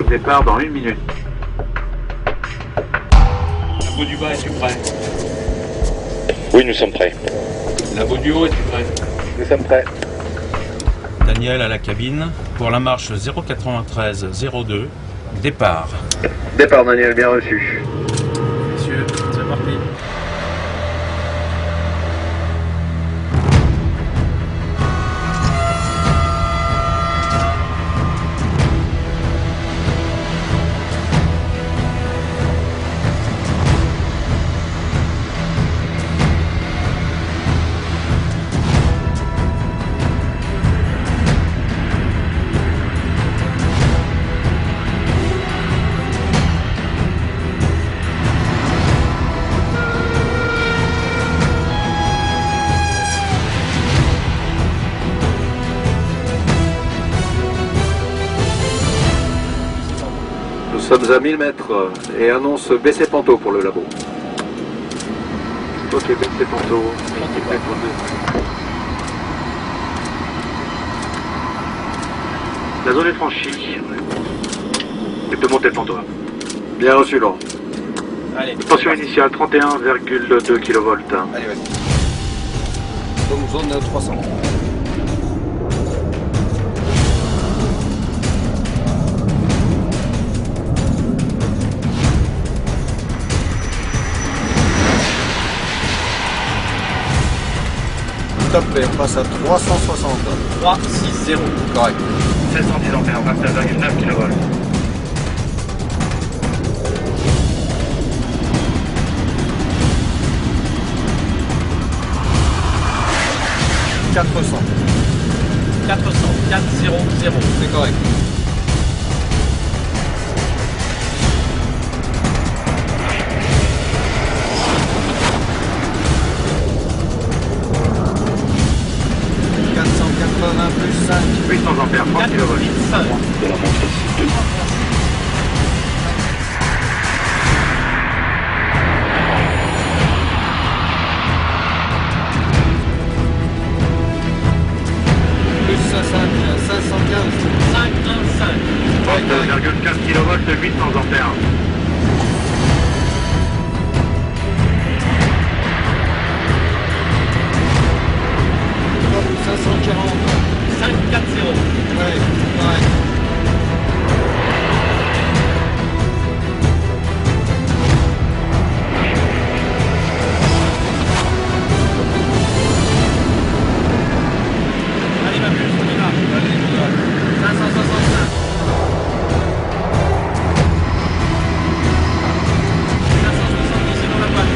Départ dans 1 minute. Labo du bas, es-tu prêt? Oui, nous sommes prêts. Labo du haut, es-tu prêt? Nous sommes prêts. Daniel à la cabine pour la marche 093-02, départ. Départ Daniel, bien reçu. Messieurs, c'est parti. Nous sommes à 1000 mètres et annonce baisser Panto pour le labo. Ok, baisser Panto. La zone est franchie. Tu peux monter le Panto. Bien reçu, Laurent. Allez. Tension initiale 31,2 kV. Allez, vas-y. Donc zone 300. Top, on passe à 360. 360. Correct. 710 ampères, 29,9 kV. « 400. 400. C'est correct. Plus 5. 800 ampères, 30 kV. 5. De la montre ici. 32,4 kV, 800 ampères. Allez, ma puce, on y va. Allez, on y va. 565. 570, c'est dans la boîte.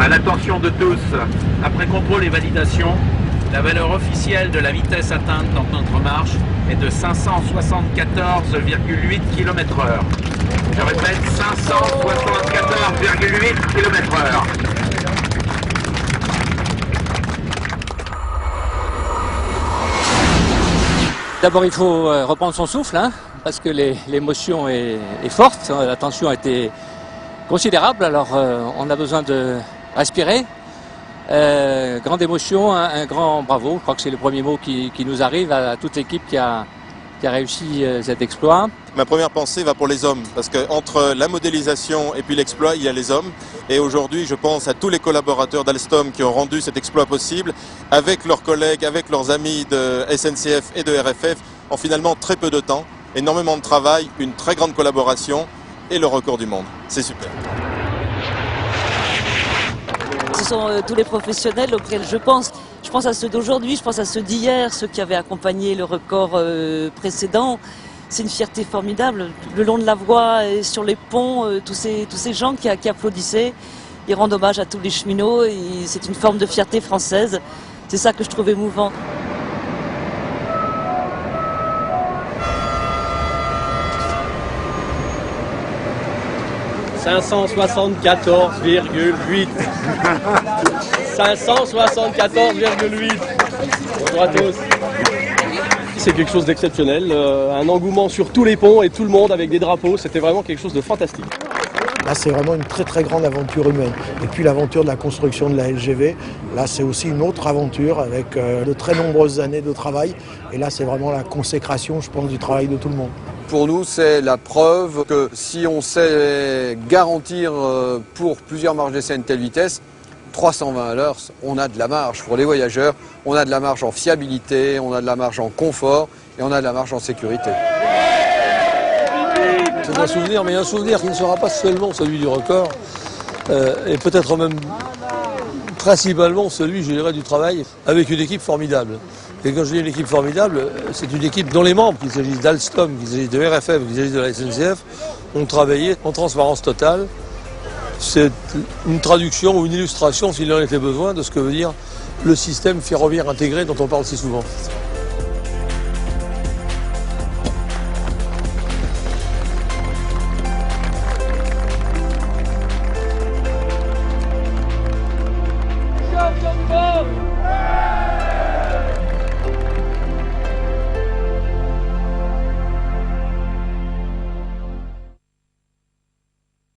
À l'attention de tous, après contrôle et validation, la valeur officielle de la vitesse atteinte dans notre marche est de 574,8 km/h. Je répète, 574,8 km/h. D'abord, il faut reprendre son souffle, hein, parce que l'émotion est forte, la tension a été considérable, alors on a besoin de respirer. Grande émotion, un grand bravo, je crois que c'est le premier mot qui nous arrive à toute l'équipe qui a réussi cet exploit. Ma première pensée va pour les hommes, parce qu'entre la modélisation et puis l'exploit, il y a les hommes. Et aujourd'hui, je pense à tous les collaborateurs d'Alstom qui ont rendu cet exploit possible, avec leurs collègues, avec leurs amis de SNCF et de RFF, en finalement très peu de temps, énormément de travail, une très grande collaboration et le record du monde. C'est super. Ce sont tous les professionnels auxquels je pense. Je pense à ceux d'aujourd'hui, je pense à ceux d'hier, ceux qui avaient accompagné le record précédent. C'est une fierté formidable. Le long de la voie et sur les ponts, tous ces gens qui applaudissaient, ils rendent hommage à tous les cheminots. C'est une forme de fierté française. C'est ça que je trouve émouvant. 574,8. 574,8. Bonjour à tous. C'est quelque chose d'exceptionnel, un engouement sur tous les ponts et tout le monde avec des drapeaux, c'était vraiment quelque chose de fantastique. Là, c'est vraiment une très très grande aventure humaine. Et puis l'aventure de la construction de la LGV, là c'est aussi une autre aventure avec de très nombreuses années de travail. Et là, c'est vraiment la consécration, je pense, du travail de tout le monde. Pour nous, c'est la preuve que si on sait garantir pour plusieurs marges d'essai une telle vitesse, 320 à l'heure, on a de la marge pour les voyageurs, on a de la marge en fiabilité, on a de la marge en confort et on a de la marge en sécurité. C'est un souvenir, mais un souvenir qui ne sera pas seulement celui du record, et peut-être même principalement celui, je dirais, du travail avec une équipe formidable. Et quand je dis une équipe formidable, c'est une équipe dont les membres, qu'il s'agisse d'Alstom, qu'il s'agisse de RFF, qu'il s'agisse de la SNCF, ont travaillé en transparence totale. C'est une traduction ou une illustration, s'il en était besoin, de ce que veut dire le système ferroviaire intégré dont on parle si souvent.